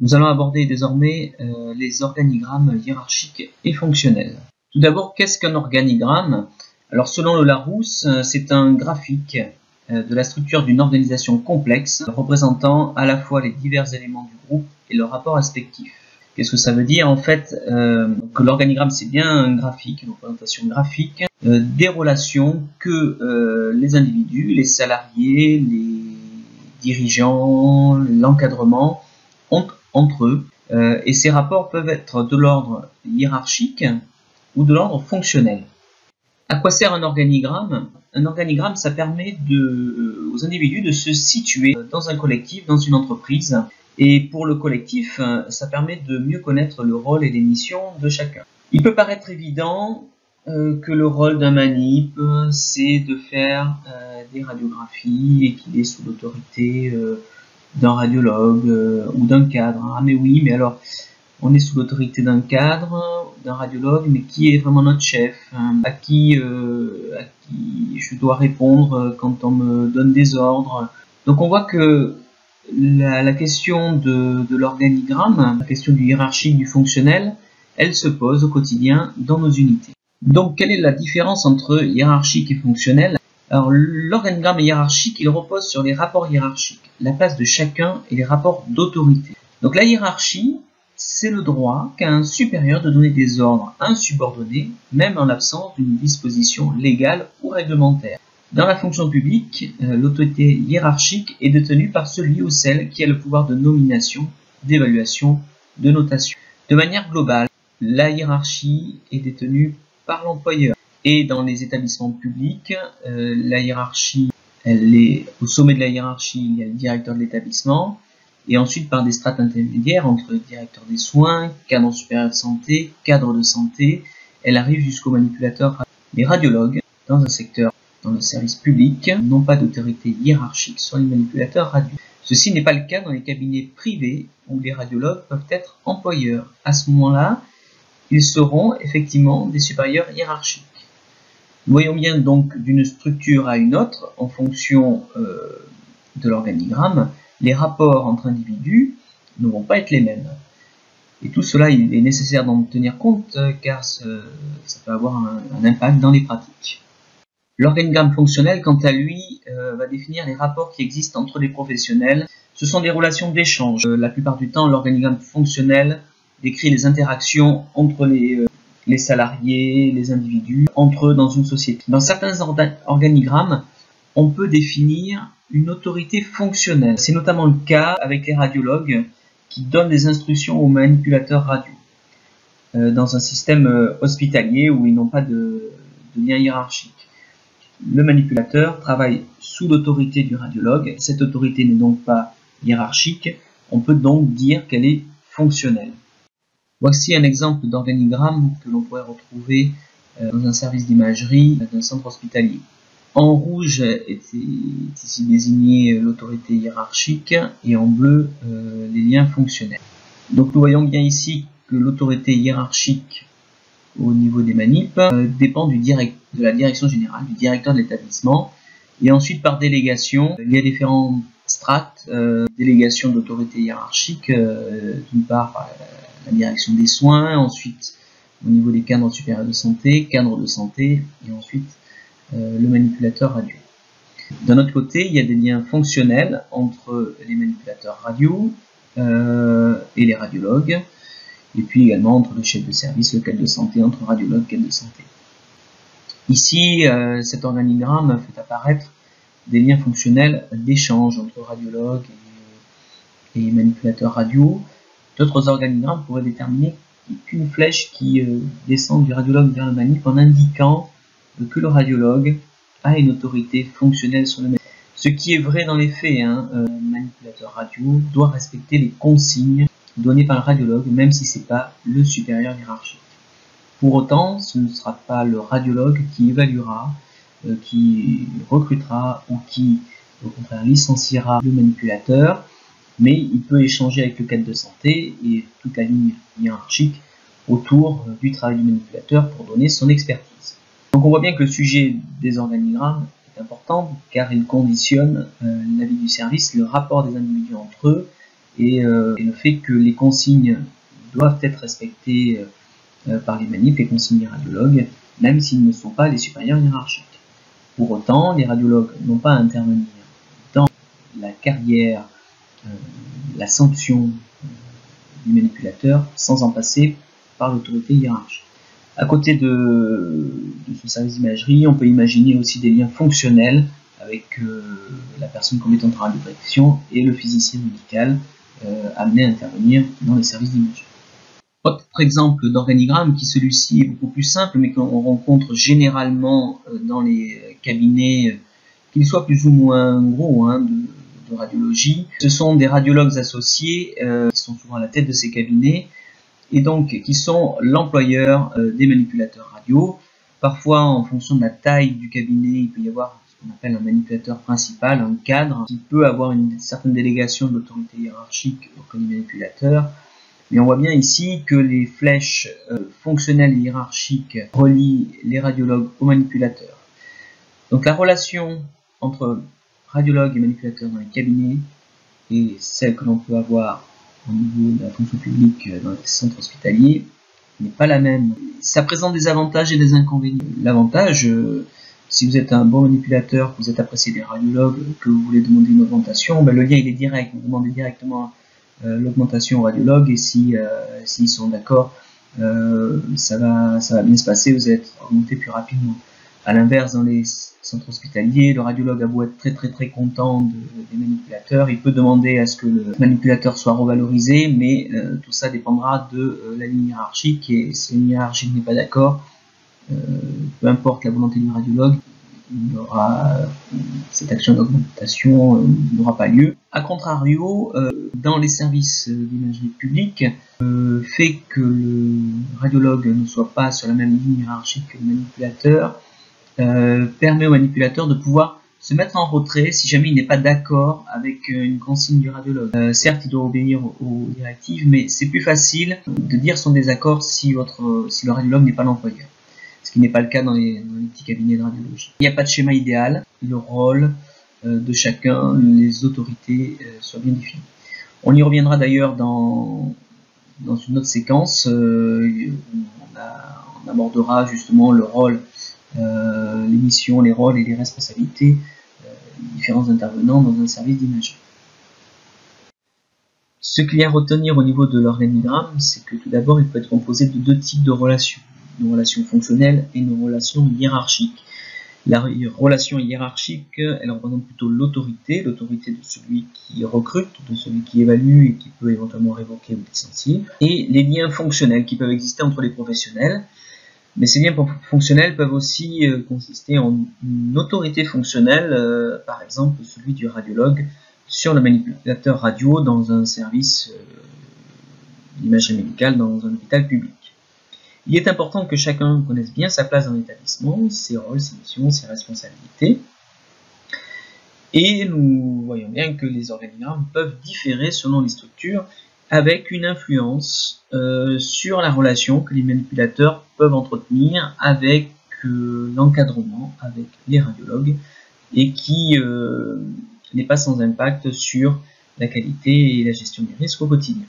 Nous allons aborder désormais les organigrammes hiérarchiques et fonctionnels. Tout d'abord, qu'est-ce qu'un organigramme? Alors selon le Larousse, c'est un graphique de la structure d'une organisation complexe représentant à la fois les divers éléments du groupe et leurs rapports respectifs. Qu'est-ce que ça veut dire? En fait, que l'organigramme c'est bien un graphique, une représentation graphique des relations que les individus, les salariés, les dirigeants, l'encadrement ont entre eux. Et ces rapports peuvent être de l'ordre hiérarchique ou de l'ordre fonctionnel. À quoi sert un organigramme? Un organigramme, ça permet aux individus de se situer dans un collectif, dans une entreprise. Et pour le collectif, ça permet de mieux connaître le rôle et les missions de chacun. Il peut paraître évident que le rôle d'un manip, c'est de faire des radiographies et qu'il est sous l'autorité d'un radiologue ou d'un cadre. Ah mais oui, mais alors, on est sous l'autorité d'un cadre, d'un radiologue, mais qui est vraiment notre chef, à qui je dois répondre quand on me donne des ordres. Donc on voit que la question de l'organigramme, la question du hiérarchique, du fonctionnel, elle se pose au quotidien dans nos unités. Donc quelle est la différence entre hiérarchique et fonctionnel? Alors l'organigramme hiérarchique, il repose sur les rapports hiérarchiques, la place de chacun et les rapports d'autorité. Donc la hiérarchie, c'est le droit qu'a un supérieur de donner des ordres à un subordonné, même en l'absence d'une disposition légale ou réglementaire. Dans la fonction publique, l'autorité hiérarchique est détenue par celui ou celle qui a le pouvoir de nomination, d'évaluation, de notation. De manière globale, la hiérarchie est détenue par l'employeur. Et dans les établissements publics, la hiérarchie, elle est au sommet de la hiérarchie, il y a le directeur de l'établissement, et ensuite par des strates intermédiaires entre directeur des soins, cadre supérieur de santé, cadre de santé, elle arrive jusqu'au manipulateur. Les radiologues, dans un secteur, dans le service public, n'ont pas d'autorité hiérarchique sur les manipulateurs radio. Ceci n'est pas le cas dans les cabinets privés où les radiologues peuvent être employeurs. À ce moment-là, ils seront effectivement des supérieurs hiérarchiques. Nous voyons bien donc d'une structure à une autre, en fonction de l'organigramme, les rapports entre individus ne vont pas être les mêmes. Et tout cela, il est nécessaire d'en tenir compte car ça peut avoir un impact dans les pratiques. L'organigramme fonctionnel, quant à lui, va définir les rapports qui existent entre les professionnels. Ce sont des relations d'échange. La plupart du temps, l'organigramme fonctionnel décrit les interactions entre les salariés, les individus, entre eux dans une société. Dans certains organigrammes, on peut définir une autorité fonctionnelle. C'est notamment le cas avec les radiologues qui donnent des instructions aux manipulateurs radio. Dans un système hospitalier où ils n'ont pas de lien hiérarchique. Le manipulateur travaille sous l'autorité du radiologue. Cette autorité n'est donc pas hiérarchique. On peut donc dire qu'elle est fonctionnelle. Voici un exemple d'organigramme que l'on pourrait retrouver dans un service d'imagerie d'un centre hospitalier. En rouge est ici désigné l'autorité hiérarchique et en bleu les liens fonctionnels. Donc nous voyons bien ici que l'autorité hiérarchique au niveau des manips dépend de la direction générale, du directeur de l'établissement, et ensuite par délégation, il y a différentes strates, délégation d'autorité hiérarchique, d'une part par la direction des soins, ensuite au niveau des cadres supérieurs de santé, cadre de santé, et ensuite le manipulateur radio. D'un autre côté, il y a des liens fonctionnels entre les manipulateurs radio et les radiologues, et puis également entre le chef de service, le cadre de santé, entre radiologue et cadre de santé. Ici, cet organigramme fait apparaître des liens fonctionnels d'échange entre radiologues et manipulateurs radio. D'autres organigrammes pourraient déterminer qu'une flèche qui descend du radiologue vers le manip en indiquant que le radiologue a une autorité fonctionnelle sur le manip. Ce qui est vrai dans les faits, le manipulateur radio doit respecter les consignes données par le radiologue, même si ce n'est pas le supérieur hiérarchique. Pour autant, ce ne sera pas le radiologue qui évaluera, qui recrutera ou qui, au contraire, licenciera le manipulateur, mais il peut échanger avec le cadre de santé et toute la ligne hiérarchique autour du travail du manipulateur pour donner son expertise. Donc on voit bien que le sujet des organigrammes est important car il conditionne la vie du service, le rapport des individus entre eux et le fait que les consignes doivent être respectées par les manipes, les consignes des radiologues, même s'ils ne sont pas les supérieurs hiérarchiques. Pour autant, les radiologues n'ont pas à intervenir dans la carrière, la sanction du manipulateur sans en passer par l'autorité hiérarchique. À côté de ce service d'imagerie, on peut imaginer aussi des liens fonctionnels avec la personne compétente en radiodétection et le physicien médical amené à intervenir dans les services d'imagerie. Autre exemple d'organigramme, qui celui-ci est beaucoup plus simple, mais qu'on rencontre généralement dans les cabinets, qu'ils soient plus ou moins gros, de radiologie. Ce sont des radiologues associés qui sont souvent à la tête de ces cabinets et donc qui sont l'employeur des manipulateurs radio. Parfois, en fonction de la taille du cabinet, il peut y avoir ce qu'on appelle un manipulateur principal, un cadre, qui peut avoir une certaine délégation de l'autorité hiérarchique auprès du manipulateur. Mais on voit bien ici que les flèches fonctionnelles et hiérarchiques relient les radiologues aux manipulateurs. Donc la relation entre radiologues et manipulateurs dans les cabinets et celle que l'on peut avoir au niveau de la fonction publique dans les centres hospitaliers n'est pas la même. Ça présente des avantages et des inconvénients. L'avantage, si vous êtes un bon manipulateur, que vous êtes apprécié des radiologues, que vous voulez demander une augmentation, le lien il est direct, vous demandez directement l'augmentation aux radiologues et s'ils sont d'accord, ça va bien se passer, vous êtes augmenté plus rapidement. A l'inverse, dans les centres hospitaliers, le radiologue a beau être très content des manipulateurs, il peut demander à ce que le manipulateur soit revalorisé, mais tout ça dépendra de la ligne hiérarchique, et si la ligne hiérarchique n'est pas d'accord, peu importe la volonté du radiologue, cette action d'augmentation n'aura pas lieu. A contrario, dans les services d'imagerie publique, le fait que le radiologue ne soit pas sur la même ligne hiérarchique que le manipulateur permet au manipulateur de pouvoir se mettre en retrait si jamais il n'est pas d'accord avec une consigne du radiologue. Certes, il doit obéir aux directives, mais c'est plus facile de dire son désaccord si le radiologue n'est pas l'employeur. Ce qui n'est pas le cas dans les petits cabinets de radiologie. Il n'y a pas de schéma idéal, le rôle de chacun, les autorités soient bien définies. On y reviendra d'ailleurs dans une autre séquence, où on abordera justement le rôle, les missions, les rôles et les responsabilités des différents intervenants dans un service d'imagerie. Ce qu'il y a à retenir au niveau de l'organigramme, c'est que tout d'abord, il peut être composé de deux types de relations. Nos relations fonctionnelles et nos relations hiérarchiques. La relation hiérarchique, elle représente plutôt l'autorité de celui qui recrute, de celui qui évalue et qui peut éventuellement révoquer ou licencier, et les liens fonctionnels qui peuvent exister entre les professionnels. Mais ces liens fonctionnels peuvent aussi consister en une autorité fonctionnelle, par exemple celui du radiologue sur le manipulateur radio dans un service d'imagerie médicale dans un hôpital public. Il est important que chacun connaisse bien sa place dans l'établissement, ses rôles, ses missions, ses responsabilités. Et nous voyons bien que les organigrammes peuvent différer selon les structures, avec une influence sur la relation que les manipulateurs peuvent entretenir avec l'encadrement, avec les radiologues, et qui n'est pas sans impact sur la qualité et la gestion des risques au quotidien.